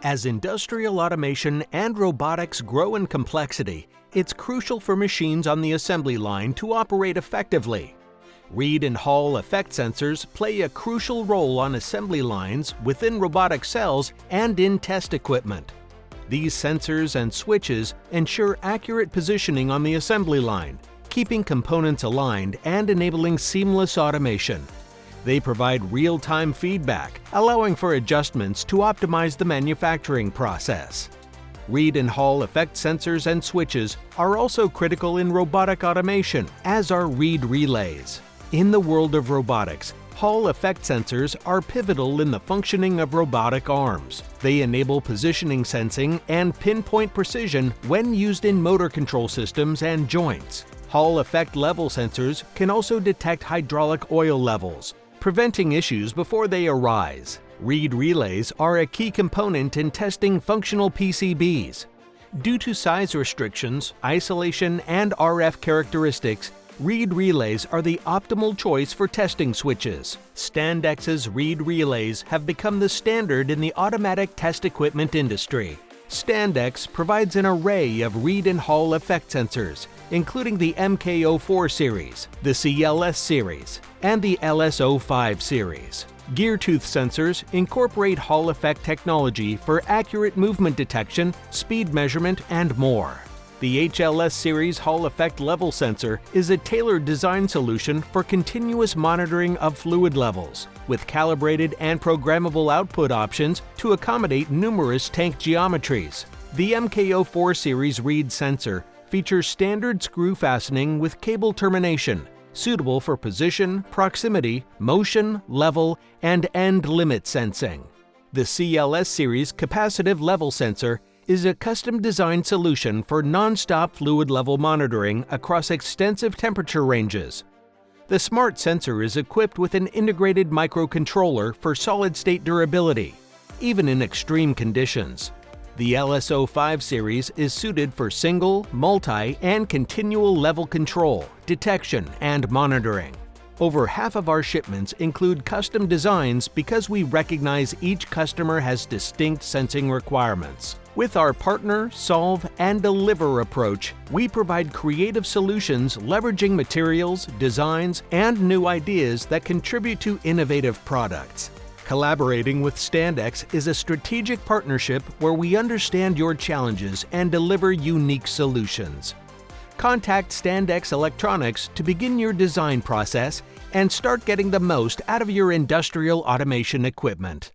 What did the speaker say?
As industrial automation and robotics grow in complexity, it's crucial for machines on the assembly line to operate effectively. Reed and Hall effect sensors play a crucial role on assembly lines, within robotic cells, and in test equipment. These sensors and switches ensure accurate positioning on the assembly line, keeping components aligned and enabling seamless automation. They provide real-time feedback, allowing for adjustments to optimize the manufacturing process. Reed and Hall effect sensors and switches are also critical in robotic automation, as are Reed relays. In the world of robotics, Hall effect sensors are pivotal in the functioning of robotic arms. They enable positioning sensing and pinpoint precision when used in motor control systems and joints. Hall effect level sensors can also detect hydraulic oil levels, preventing issues before they arise. Reed relays are a key component in testing functional PCBs. Due to size restrictions, isolation, and RF characteristics, Reed relays are the optimal choice for testing switches. Standex's Reed relays have become the standard in the automatic test equipment industry. Standex provides an array of Reed and Hall effect sensors, including the MK04 Series, the CLS Series, and the LS05 Series. Gear tooth sensors incorporate Hall effect technology for accurate movement detection, speed measurement, and more. The HLS Series Hall effect level sensor is a tailored design solution for continuous monitoring of fluid levels, with calibrated and programmable output options to accommodate numerous tank geometries. The MK04 Series Reed Sensor features standard screw fastening with cable termination, suitable for position, proximity, motion, level, and end limit sensing. The CLS Series Capacitive Level Sensor is a custom-designed solution for non-stop fluid level monitoring across extensive temperature ranges. The smart sensor is equipped with an integrated microcontroller for solid-state durability, even in extreme conditions. The LS05 series is suited for single, multi, and continual level control, detection, and monitoring. Over half of our shipments include custom designs because we recognize each customer has distinct sensing requirements. With our partner, solve, and deliver approach, we provide creative solutions leveraging materials, designs, and new ideas that contribute to innovative products. Collaborating with Standex is a strategic partnership where we understand your challenges and deliver unique solutions. Contact Standex Electronics to begin your design process and start getting the most out of your industrial automation equipment.